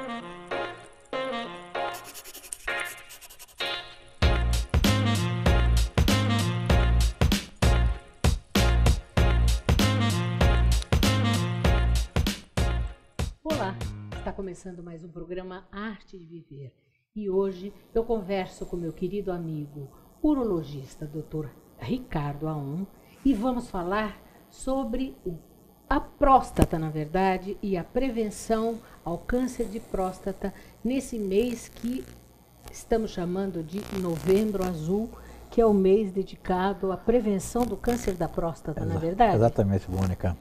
Olá, está começando mais um programa Arte de Viver e hoje eu converso com meu querido amigo urologista Dr. Ricardo Aum e vamos falar sobre a próstata, na verdade, e a prevenção ao câncer de próstata nesse mês que estamos chamando de Novembro Azul, que é o mês dedicado à prevenção do câncer da próstata, na verdade? Exatamente, Mônica.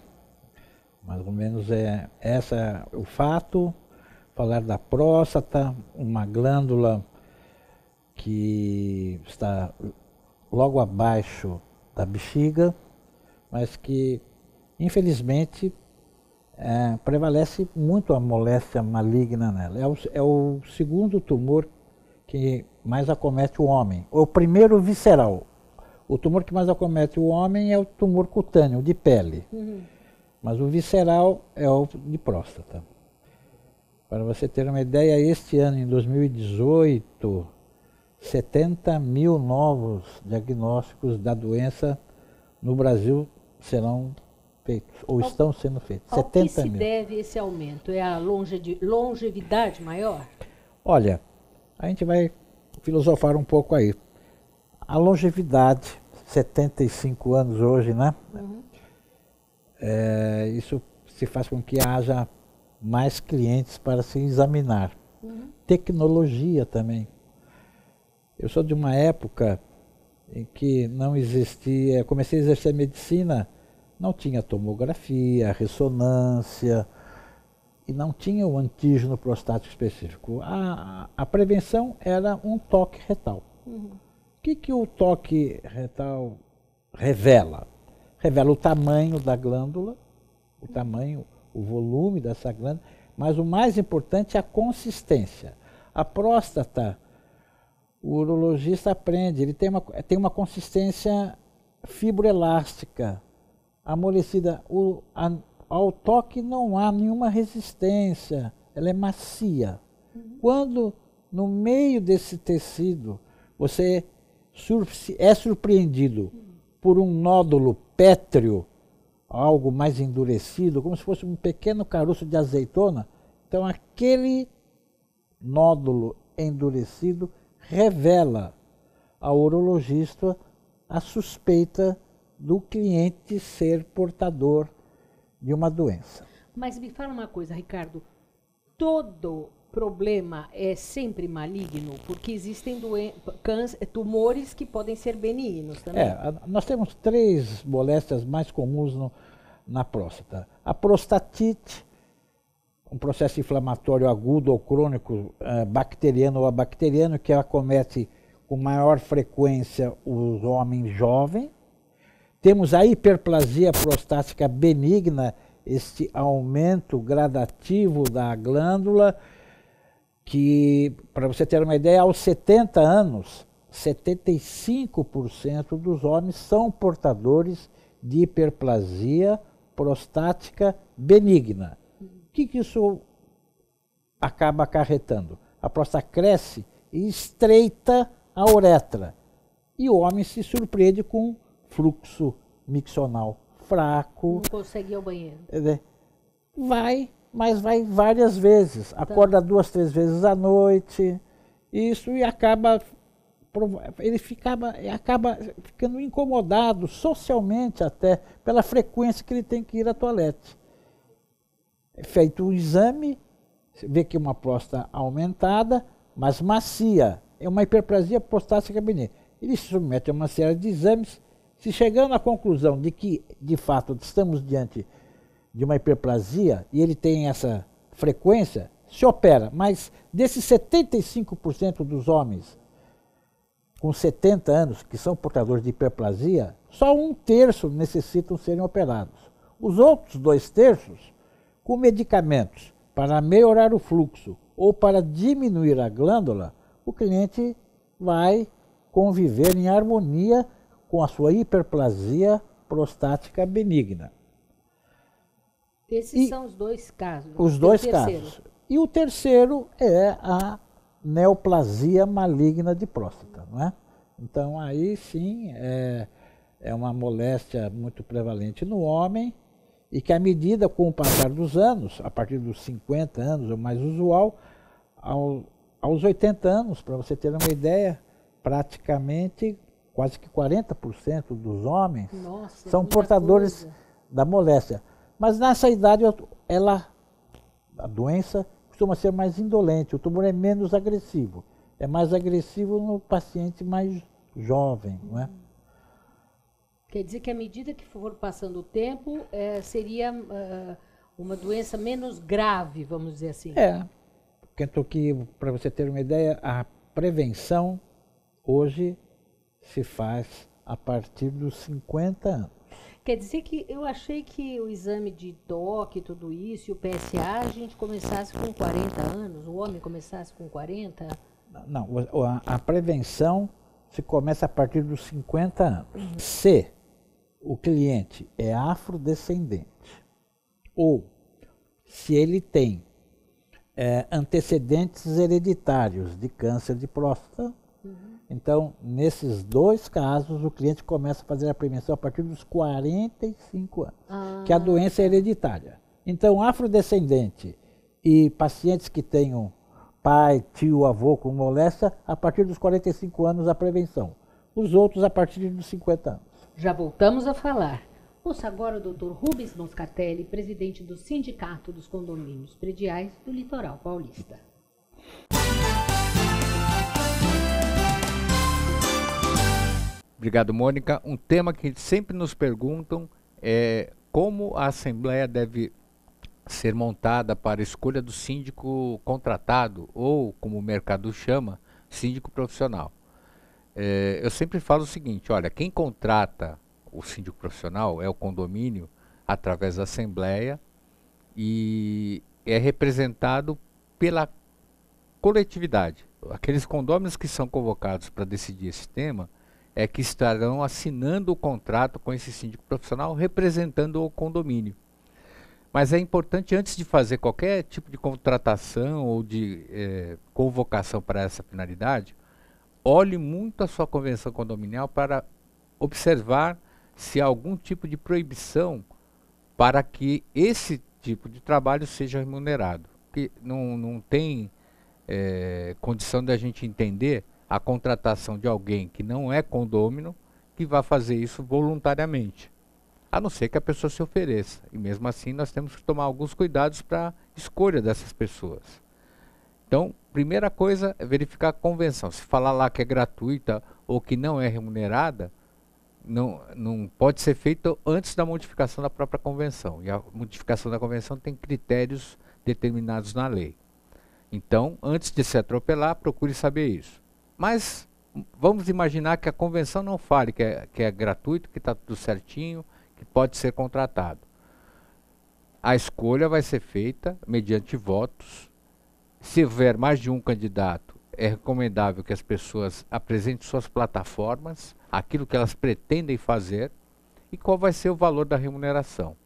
Mais ou menos o fato, falar da próstata, uma glândula que está logo abaixo da bexiga, mas que, infelizmente, prevalece muito a moléstia maligna nela. É o segundo tumor que mais acomete o homem. O primeiro visceral. O tumor que mais acomete o homem é o tumor cutâneo, de pele. Mas o visceral é o de próstata. Para você ter uma ideia, este ano, em 2018, 70 mil novos diagnósticos da doença no Brasil serão feitos, ou estão sendo feitos. Ao que se deve esse aumento? É a longevidade maior? Olha, a gente vai filosofar um pouco aí. A longevidade, 75 anos hoje, né? Isso se faz com que haja mais clientes para se examinar. Tecnologia também. Eu sou de uma época em que não existia, comecei a exercer medicina, não tinha tomografia, ressonância, e não tinha o antígeno prostático específico. A prevenção era um toque retal. O que o toque retal revela? Revela o tamanho da glândula, o tamanho, o volume dessa glândula, mas o mais importante é a consistência. A próstata, o urologista aprende, ele tem uma consistência fibroelástica, amolecida. Ao toque não há nenhuma resistência, ela é macia. Quando no meio desse tecido você é surpreendido por um nódulo pétreo, algo mais endurecido, como se fosse um pequeno caroço de azeitona, então aquele nódulo endurecido revela ao urologista a suspeita do cliente ser portador de uma doença. Mas me fala uma coisa, Ricardo, todo problema é sempre maligno? Porque existem tumores que podem ser benignos também. Nós temos 3 moléstias mais comuns na próstata. A prostatite, um processo inflamatório agudo ou crônico, bacteriano ou abacteriano, que acomete com maior frequência os homens jovens. Temos a hiperplasia prostática benigna, este aumento gradativo da glândula, que, para você ter uma ideia, aos 70 anos, 75% dos homens são portadores de hiperplasia prostática benigna. O que isso acaba acarretando? A próstata cresce e estreita a uretra. E o homem se surpreende com fluxo miccional fraco. Não consegue ir ao banheiro. Mas vai várias vezes. Acorda 2, 3 vezes à noite. Isso e acaba ficando incomodado socialmente até pela frequência que ele tem que ir à toalete. É feito um exame, vê que é uma próstata aumentada, mas macia. É uma hiperplasia prostática benigna. Ele se submete a uma série de exames, se chegando à conclusão de que, de fato, estamos diante de uma hiperplasia e ele tem essa frequência, se opera. Mas desses 75% dos homens com 70 anos que são portadores de hiperplasia, só 1/3 necessitam serem operados. Os outros 2/3, com medicamentos para melhorar o fluxo ou para diminuir a glândula, o cliente vai conviver em harmonia com a sua hiperplasia prostática benigna. Esses são os 2 casos. Os 2 casos. E o terceiro é a neoplasia maligna de próstata, não é? Então aí sim é uma moléstia muito prevalente no homem e que à medida com o passar dos anos, a partir dos 50 anos é o mais usual, aos 80 anos, para você ter uma ideia, praticamente quase que 40% dos homens são portadores da moléstia. Mas nessa idade a doença costuma ser mais indolente, o tumor é menos agressivo. É mais agressivo no paciente mais jovem, não é? Quer dizer que à medida que for passando o tempo, seria uma doença menos grave, vamos dizer assim. Para você ter uma ideia, a prevenção hoje se faz a partir dos 50 anos. Quer dizer que eu achei que o exame de toque, tudo isso, e o PSA, a gente começasse com 40 anos, o homem começasse com 40? Não, a prevenção se começa a partir dos 50 anos. Se o cliente é afrodescendente ou se ele tem antecedentes hereditários de câncer de próstata, então, nesses dois casos, o cliente começa a fazer a prevenção a partir dos 45 anos, que a doença é hereditária. Então, afrodescendente e pacientes que tenham pai, tio, avô com moléstia, a partir dos 45 anos a prevenção. Os outros a partir dos 50 anos. Já voltamos a falar. Ouça agora o Dr. Rubens Moscatelli, presidente do Sindicato dos Condomínios Prediais do Litoral Paulista. Obrigado, Mônica. Um tema que sempre nos perguntam é como a Assembleia deve ser montada para a escolha do síndico contratado, ou, como o mercado chama, síndico profissional. Eu sempre falo o seguinte, olha, quem contrata o síndico profissional é o condomínio através da Assembleia e é representado pela coletividade. Aqueles condôminos que são convocados para decidir esse tema é que estarão assinando o contrato com esse síndico profissional representando o condomínio. Mas é importante, antes de fazer qualquer tipo de contratação ou de convocação para essa finalidade, olhe muito a sua convenção condominial para observar se há algum tipo de proibição para que esse tipo de trabalho seja remunerado. Porque não tem condição da gente entender a contratação de alguém que não é condômino que vai fazer isso voluntariamente, a não ser que a pessoa se ofereça. E mesmo assim nós temos que tomar alguns cuidados para a escolha dessas pessoas. Então, primeira coisa é verificar a convenção. Se falar lá que é gratuita ou que não é remunerada, não pode ser feita antes da modificação da própria convenção. E a modificação da convenção tem critérios determinados na lei. Então, antes de se atropelar, procure saber isso. Mas vamos imaginar que a convenção não fale que é gratuito, que está tudo certinho, que pode ser contratado. A escolha vai ser feita mediante votos. Se houver mais de um candidato, é recomendável que as pessoas apresentem suas plataformas, aquilo que elas pretendem fazer e qual vai ser o valor da remuneração.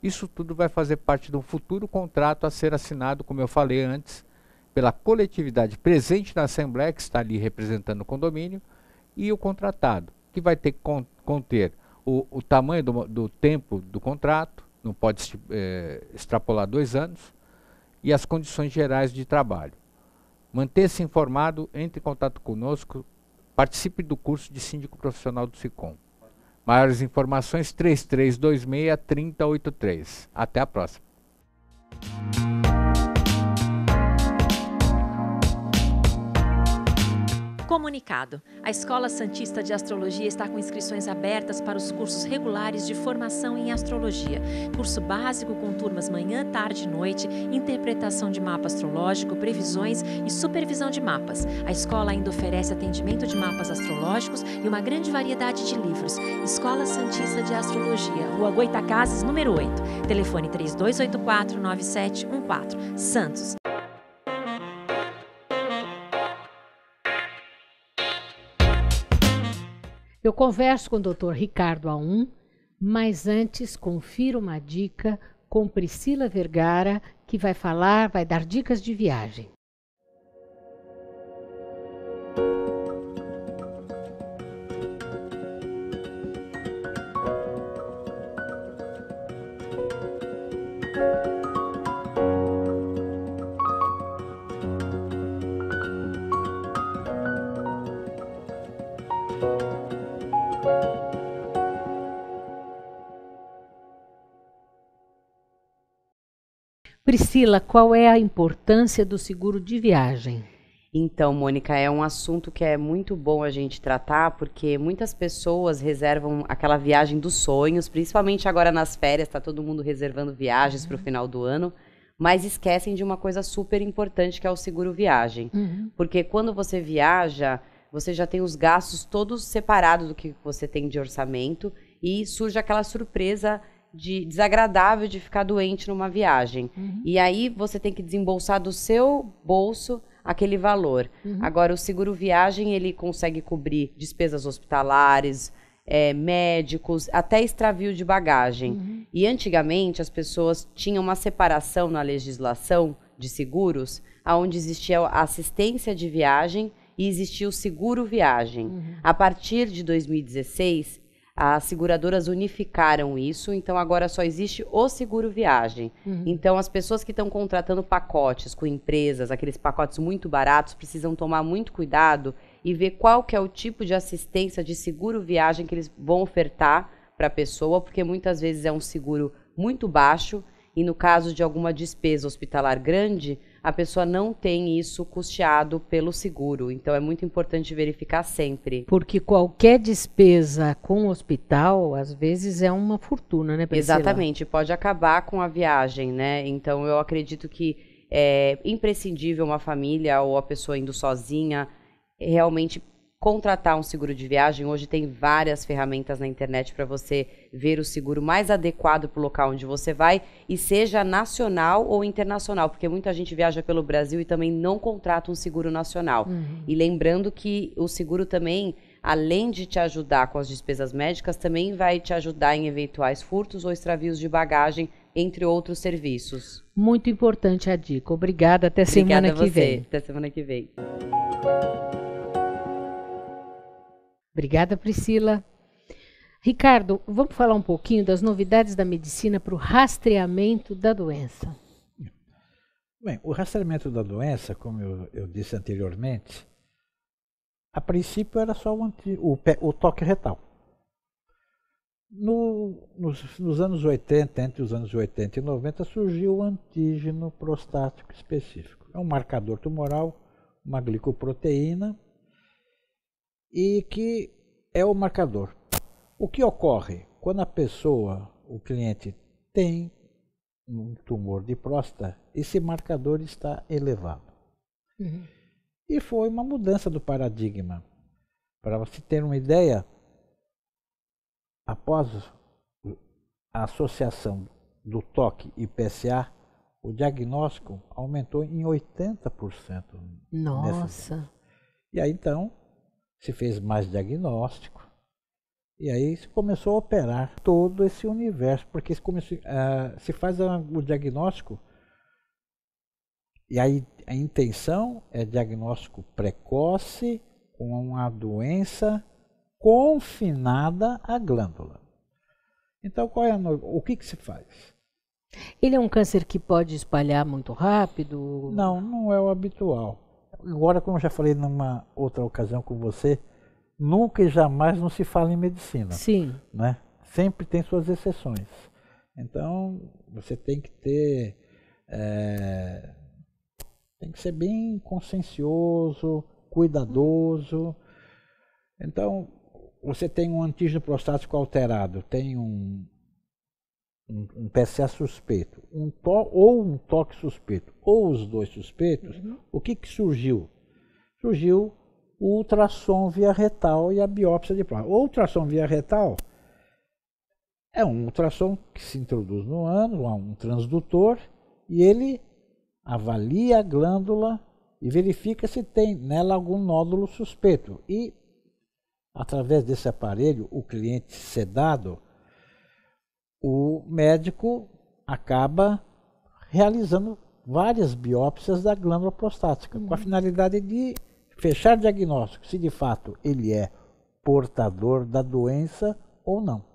Isso tudo vai fazer parte de um futuro contrato a ser assinado, como eu falei antes, pela coletividade presente na Assembleia, que está ali representando o condomínio, e o contratado, que vai ter que conter o tamanho do tempo do contrato, não pode extrapolar 2 anos, e as condições gerais de trabalho. Manter-se informado, entre em contato conosco, participe do curso de síndico profissional do SICOM. Maiores informações 3326-3083. Até a próxima. Comunicado. A Escola Santista de Astrologia está com inscrições abertas para os cursos regulares de formação em astrologia. Curso básico com turmas manhã, tarde e noite, interpretação de mapa astrológico, previsões e supervisão de mapas. A escola ainda oferece atendimento de mapas astrológicos e uma grande variedade de livros. Escola Santista de Astrologia, Rua Goitacazes, número 8. Telefone 3284-9714. Santos. Eu converso com o Dr. Ricardo Aum, mas antes confira uma dica com Priscila Vergara, que vai falar, vai dar dicas de viagem. Priscila, qual é a importância do seguro de viagem? Então, Mônica, é um assunto que é muito bom a gente tratar, porque muitas pessoas reservam aquela viagem dos sonhos, principalmente agora nas férias, está todo mundo reservando viagens para o final do ano, mas esquecem de uma coisa super importante, que é o seguro viagem. Porque quando você viaja, você já tem os gastos todos separados do que você tem de orçamento e surge aquela surpresa desagradável de ficar doente numa viagem. E aí você tem que desembolsar do seu bolso aquele valor. Agora, o seguro viagem, ele consegue cobrir despesas hospitalares, médicos, até extravio de bagagem. E antigamente as pessoas tinham uma separação na legislação de seguros, onde existia a assistência de viagem e existia o seguro viagem. A partir de 2016, as seguradoras unificaram isso, então agora só existe o seguro viagem. Então as pessoas que estão contratando pacotes com empresas, aqueles pacotes muito baratos, precisam tomar muito cuidado e ver qual que é o tipo de assistência de seguro viagem que eles vão ofertar para a pessoa, porque muitas vezes é um seguro muito baixo e no caso de alguma despesa hospitalar grande, a pessoa não tem isso custeado pelo seguro. Então é muito importante verificar sempre. Porque qualquer despesa com o hospital, às vezes é uma fortuna, né, Priscila? Exatamente, pode acabar com a viagem, né? Então eu acredito que é imprescindível uma família ou a pessoa indo sozinha realmente contratar um seguro de viagem. Hoje tem várias ferramentas na internet para você ver o seguro mais adequado para o local onde você vai, e seja nacional ou internacional, porque muita gente viaja pelo Brasil e também não contrata um seguro nacional. E lembrando que o seguro também, além de te ajudar com as despesas médicas, também vai te ajudar em eventuais furtos ou extravios de bagagem, entre outros serviços. Muito importante a dica. Obrigada, até semana que vem. Até semana que vem. Obrigada, Priscila. Ricardo, vamos falar um pouquinho das novidades da medicina para o rastreamento da doença. Bem, o rastreamento da doença, como eu disse anteriormente, a princípio era só o toque retal. Nos anos 80, entre os anos 80 e 90, surgiu o antígeno prostático específico. É um marcador tumoral, uma glicoproteína, e que é o marcador. O que ocorre quando a pessoa, o cliente, tem um tumor de próstata, esse marcador está elevado. E foi uma mudança do paradigma. Para você ter uma ideia, após a associação do toque e PSA, o diagnóstico aumentou em 80%. Nossa! E aí então se fez mais diagnóstico, e aí se começou a operar todo esse universo, porque se faz o diagnóstico, e aí a intenção é diagnóstico precoce com uma doença confinada à glândula. Então o que se faz? Ele é um câncer que pode espalhar muito rápido? Não, não é o habitual. Agora, como eu já falei numa outra ocasião com você, nunca e jamais não se fala em medicina. Sim. Né? Sempre tem suas exceções. Então, você tem que ter... tem que ser bem consciencioso, cuidadoso. Então, você tem um antígeno prostático alterado, tem um PSA suspeito, ou um toque suspeito, ou os dois suspeitos. O que surgiu? Surgiu o ultrassom via retal e a biópsia de próstata. O ultrassom via retal é um ultrassom que se introduz no ânus, um transdutor, e ele avalia a glândula e verifica se tem nela algum nódulo suspeito. E, através desse aparelho, o cliente sedado, o médico acaba realizando várias biópsias da glândula prostática, com a finalidade de fechar diagnóstico, se de fato ele é portador da doença ou não.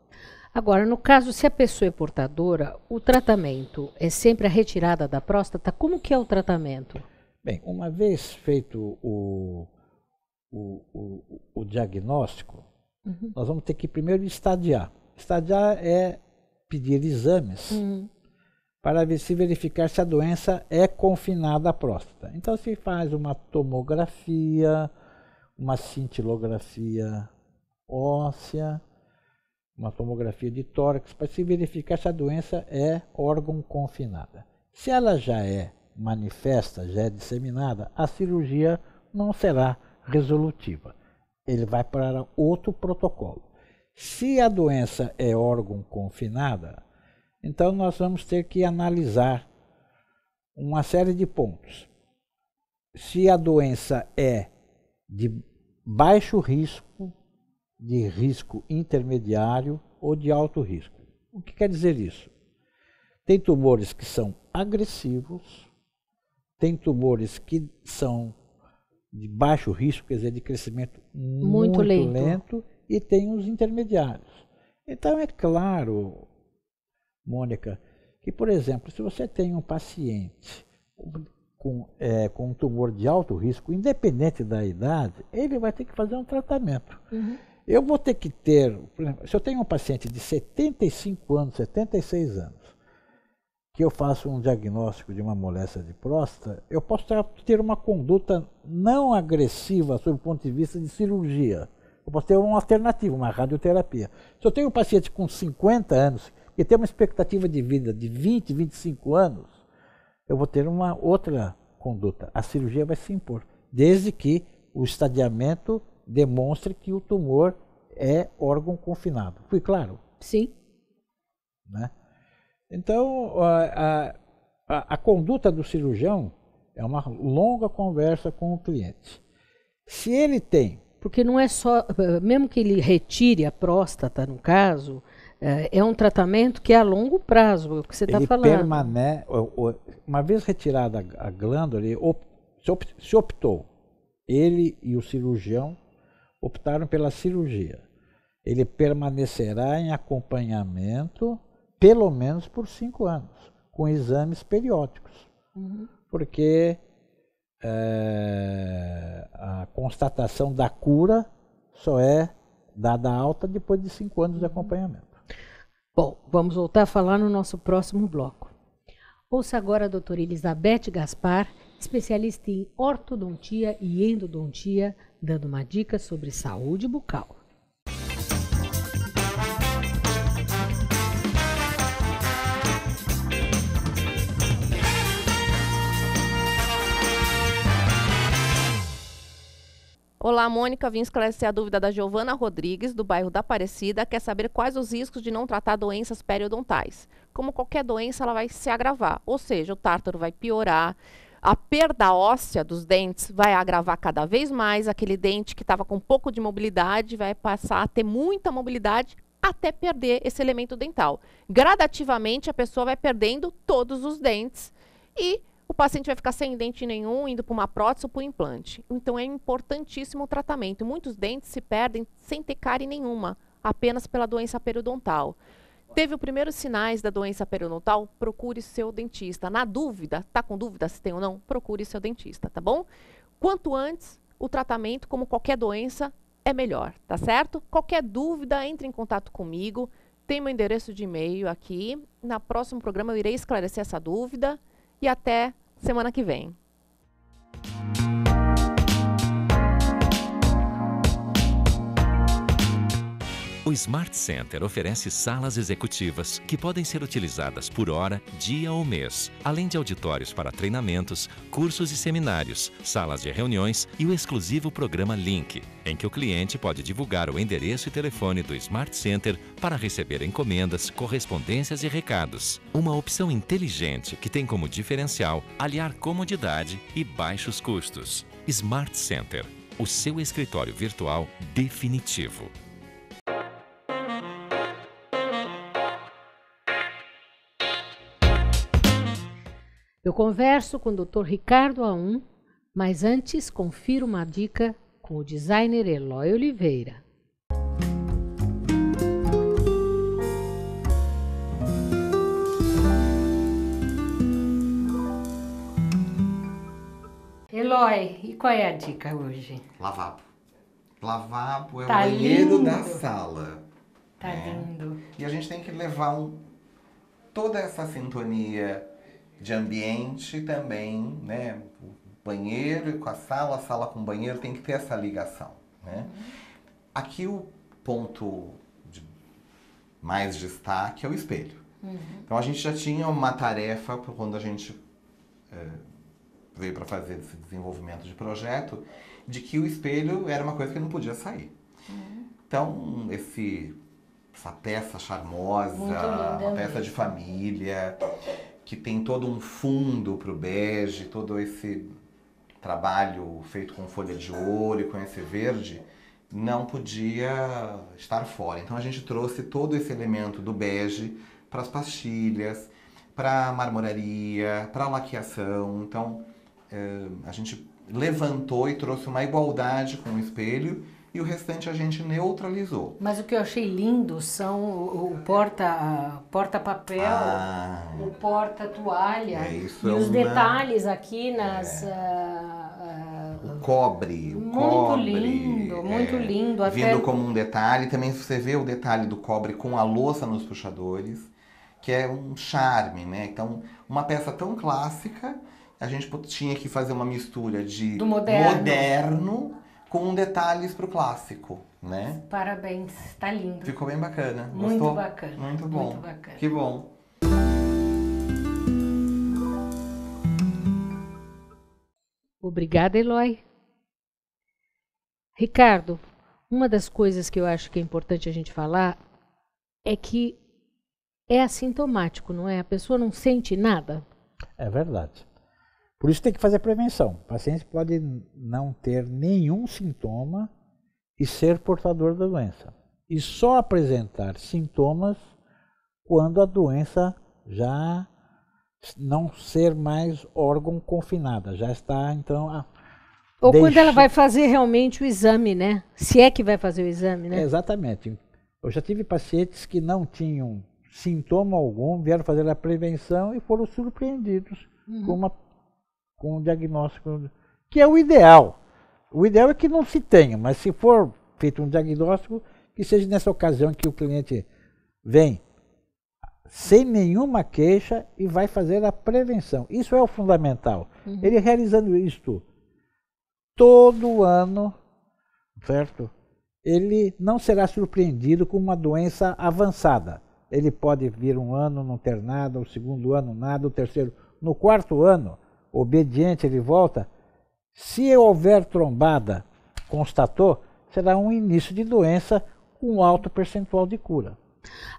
Agora, no caso, se a pessoa é portadora, o tratamento é sempre a retirada da próstata? Como que é o tratamento? Bem, uma vez feito o diagnóstico, nós vamos ter que primeiro estadiar. Estadiar é pedir exames para se verificar se a doença é confinada à próstata. Então se faz uma tomografia, uma cintilografia óssea, uma tomografia de tórax, para se verificar se a doença é órgão confinada. Se ela já é manifesta, já é disseminada, a cirurgia não será resolutiva. Ele vai para outro protocolo. Se a doença é órgão confinada, então nós vamos ter que analisar uma série de pontos. Se a doença é de baixo risco, de risco intermediário ou de alto risco. O que quer dizer isso? Tem tumores que são agressivos, tem tumores que são de baixo risco, quer dizer, de crescimento muito lento, e tem os intermediários. Então é claro, Mônica, que, por exemplo, se você tem um paciente com um tumor de alto risco, independente da idade, ele vai ter que fazer um tratamento. Eu vou ter que ter, por exemplo, se eu tenho um paciente de 75 anos, 76 anos, que eu faço um diagnóstico de uma moléstia de próstata, eu posso ter uma conduta não agressiva sob o ponto de vista de cirurgia. Eu posso ter uma alternativa, uma radioterapia. Se eu tenho um paciente com 50 anos, que tem uma expectativa de vida de 20, 25 anos, eu vou ter uma outra conduta. A cirurgia vai se impor, desde que o estadiamento demonstre que o tumor é órgão confinado. Fui claro? Sim. Né? Então, a conduta do cirurgião é uma longa conversa com o cliente. Se ele tem... Porque não é só... Mesmo que ele retire a próstata, no caso, é um tratamento que é a longo prazo, é o que você está falando. Ele permanece... Uma vez retirada a glândula, se optou, ele e o cirurgião optaram pela cirurgia. Ele permanecerá em acompanhamento pelo menos por 5 anos, com exames periódicos. Porque a constatação da cura só é dada alta depois de 5 anos de acompanhamento. Bom, vamos voltar a falar no nosso próximo bloco. Ouça agora a doutora Elizabeth Gaspar, especialista em ortodontia e endodontia, dando uma dica sobre saúde bucal. Olá, Mônica, vim esclarecer a dúvida da Giovana Rodrigues, do bairro da Aparecida, quer saber quais os riscos de não tratar doenças periodontais. Como qualquer doença, ela vai se agravar, ou seja, o tártaro vai piorar, a perda óssea dos dentes vai agravar cada vez mais, aquele dente que estava com um pouco de mobilidade vai passar a ter muita mobilidade até perder esse elemento dental. Gradativamente, a pessoa vai perdendo todos os dentes e o paciente vai ficar sem dente nenhum, indo para uma prótese ou para um implante. Então, é importantíssimo o tratamento. Muitos dentes se perdem sem ter cárie nenhuma, apenas pela doença periodontal. Teve os primeiros sinais da doença periodontal? Procure seu dentista. Na dúvida, está com dúvida se tem ou não? Procure seu dentista, tá bom? Quanto antes, o tratamento, como qualquer doença, é melhor, tá certo? Qualquer dúvida, entre em contato comigo. Tem meu endereço de e-mail aqui. No próximo programa eu irei esclarecer essa dúvida. E até semana que vem. O Smart Center oferece salas executivas que podem ser utilizadas por hora, dia ou mês, além de auditórios para treinamentos, cursos e seminários, salas de reuniões e o exclusivo programa Link, em que o cliente pode divulgar o endereço e telefone do Smart Center para receber encomendas, correspondências e recados. Uma opção inteligente que tem como diferencial aliar comodidade e baixos custos. Smart Center, o seu escritório virtual definitivo. Eu converso com o Dr. Ricardo Aum, mas antes confiro uma dica com o designer Eloy Oliveira. Eloy, e qual é a dica hoje? Lavabo. Lavabo é Tá o banheiro lindo. da sala. Tá lindo. E a gente tem que levar toda essa sintonia de ambiente também, né? O banheiro com a sala com o banheiro, tem que ter essa ligação, né? Aqui o ponto de mais destaque é o espelho. Então a gente já tinha uma tarefa quando a gente veio para fazer esse desenvolvimento de projeto, de que o espelho era uma coisa que não podia sair. Então, essa peça charmosa, Muito linda uma peça mesmo. de família, que tem todo um fundo para o bege, todo esse trabalho feito com folha de ouro e com esse verde, não podia estar fora. Então a gente trouxe todo esse elemento do bege para as pastilhas, para a marmoraria, para a laqueação. Então a gente levantou e trouxe uma igualdade com o espelho e o restante a gente neutralizou. Mas o que eu achei lindo são o porta-papel, o porta-toalha isso e é os uma- detalhes aqui nas... O cobre, Muito lindo, muito lindo. Até... Vindo como um detalhe, também você vê o detalhe do cobre com a louça nos puxadores, que é um charme, né? Então, uma peça tão clássica, a gente tinha que fazer uma mistura de Do moderno. moderno com detalhes pro clássico, né? Parabéns, tá lindo. Ficou bem bacana. Muito Gostou? bacana. Muito bom. Muito bacana. Que bom. Obrigada, Eloy. Ricardo, uma das coisas que eu acho que é importante a gente falar é que é assintomático, não é? A pessoa não sente nada. É verdade. Por isso tem que fazer prevenção. O paciente pode não ter nenhum sintoma e ser portador da doença. E só apresentar sintomas quando a doença já não ser mais órgão confinada, já está então... Ou quando ela vai fazer realmente o exame, né? Se é que vai fazer o exame, né? Exatamente. Eu já tive pacientes que não tinham sintoma algum, vieram fazer a prevenção e foram surpreendidos com um diagnóstico, que é o ideal. O ideal é que não se tenha, mas se for feito um diagnóstico, que seja nessa ocasião que o cliente vem sem nenhuma queixa e vai fazer a prevenção. Isso é o fundamental. Ele realizando isto todo ano, certo? Ele não será surpreendido com uma doença avançada. Ele pode vir um ano não ter nada, o segundo ano nada, o terceiro. No quarto ano, obediente, ele volta. Se houver trombada, constatou, será um início de doença com alto percentual de cura.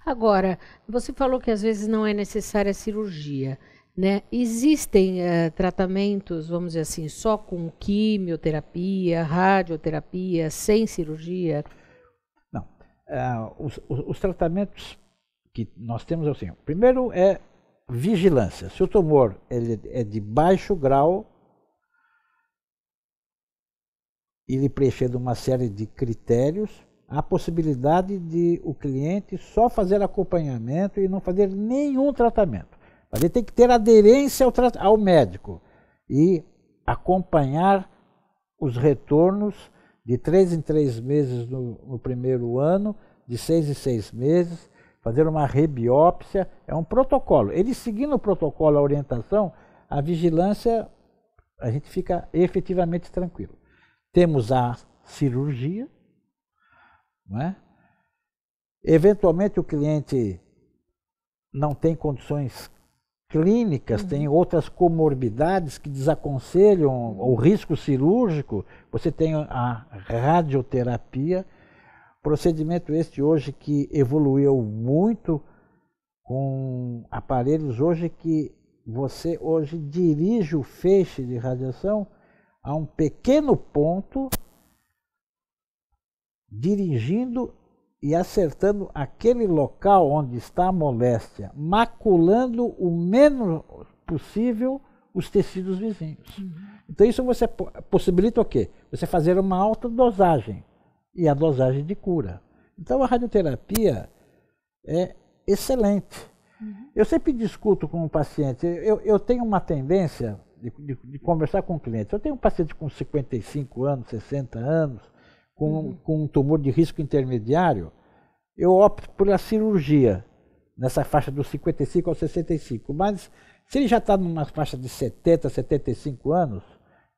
Agora, você falou que às vezes não é necessária cirurgia, né? Existem tratamentos, vamos dizer assim, só com quimioterapia, radioterapia, sem cirurgia? Não. Os tratamentos que nós temos assim, primeiro é vigilância. Se o tumor ele é de baixo grau, ele preenchendo uma série de critérios, há a possibilidade de o cliente só fazer acompanhamento e não fazer nenhum tratamento. Mas ele tem que ter aderência ao médico e acompanhar os retornos de 3 em 3 meses no primeiro ano, de 6 em 6 meses, fazer uma rebiópsia, é um protocolo. Ele seguindo o protocolo, a orientação, a vigilância, a gente fica efetivamente tranquilo. Temos a cirurgia, não é? Eventualmente o cliente não tem condições clínicas, tem outras comorbidades que desaconselham o risco cirúrgico, você tem a radioterapia, procedimento este hoje que evoluiu muito com aparelhos hoje que você hoje dirige o feixe de radiação a um pequeno ponto, dirigindo e acertando aquele local onde está a moléstia, maculando o menos possível os tecidos vizinhos. Então isso você possibilita o quê? Você fazer uma alta dosagem e a dosagem de cura. Então a radioterapia é excelente. Eu sempre discuto com o paciente, eu tenho uma tendência de conversar com clientes. Eu tenho um paciente com 55 anos, 60 anos, com um tumor de risco intermediário, eu opto por a cirurgia, nessa faixa dos 55 aos 65. Mas se ele já está numa faixa de 70, 75 anos,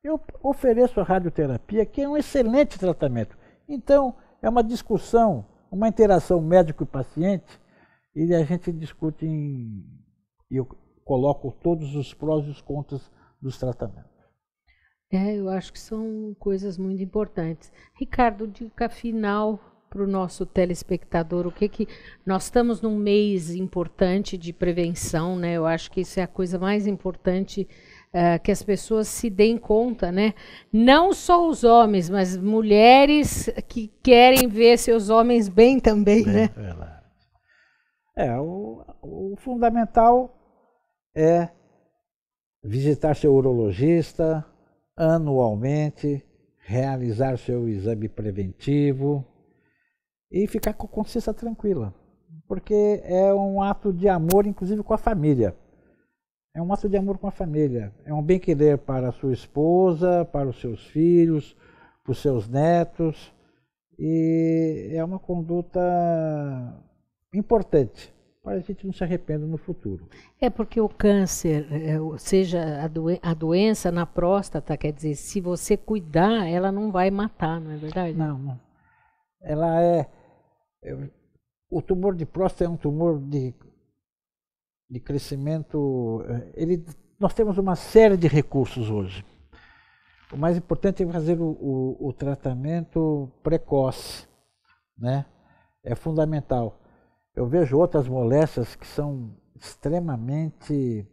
eu ofereço a radioterapia, que é um excelente tratamento. Então, é uma discussão, uma interação médico e paciente, e a gente discute e eu coloco todos os prós e os contras dos tratamentos. Eu acho que são coisas muito importantes. Ricardo, dica final para o nosso telespectador, o que nós estamos num mês importante de prevenção, né? Eu acho que isso é a coisa mais importante, que as pessoas se deem conta, né? Não só os homens, mas mulheres que querem ver seus homens bem também, né? Verdade. O fundamental é visitar seu urologista anualmente, realizar seu exame preventivo e ficar com a consciência tranquila, porque é um ato de amor, inclusive com a família. É um ato de amor com a família, é um bem-querer para a sua esposa, para os seus filhos, para os seus netos, e é uma conduta importante, para a gente não se arrependa no futuro. É porque o câncer, seja a doença na próstata, quer dizer, se você cuidar, ela não vai matar, não é verdade? Não. O tumor de próstata é um tumor de crescimento. Nós temos uma série de recursos hoje. O mais importante é fazer o tratamento precoce, né? É fundamental. Eu vejo outras moléstias que são extremamente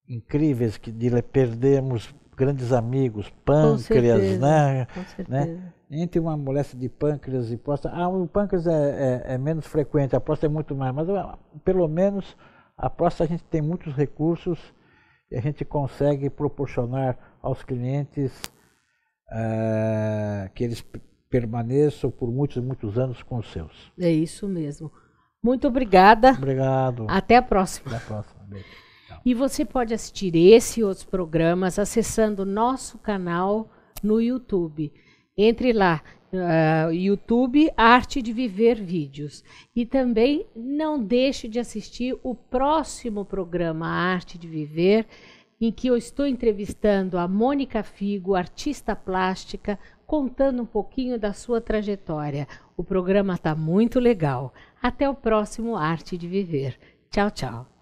incríveis, que perdemos grandes amigos, pâncreas, né? Com certeza. Entre uma moléstia de pâncreas e próstata, o pâncreas é menos frequente, a próstata é muito mais, mas pelo menos a próstata a gente tem muitos recursos e a gente consegue proporcionar aos clientes que eles permaneçam por muitos e muitos anos com os seus. É isso mesmo. Muito obrigada. Obrigado. Até a próxima. Até a próxima. Beijo. E você pode assistir esse e outros programas acessando nosso canal no YouTube. Entre lá, YouTube Arte de Viver Vídeos. E também não deixe de assistir o próximo programa Arte de Viver, em que eu estou entrevistando a Mônica Figo, artista plástica, contando um pouquinho da sua trajetória. O programa está muito legal. Até o próximo Arte de Viver. Tchau, tchau.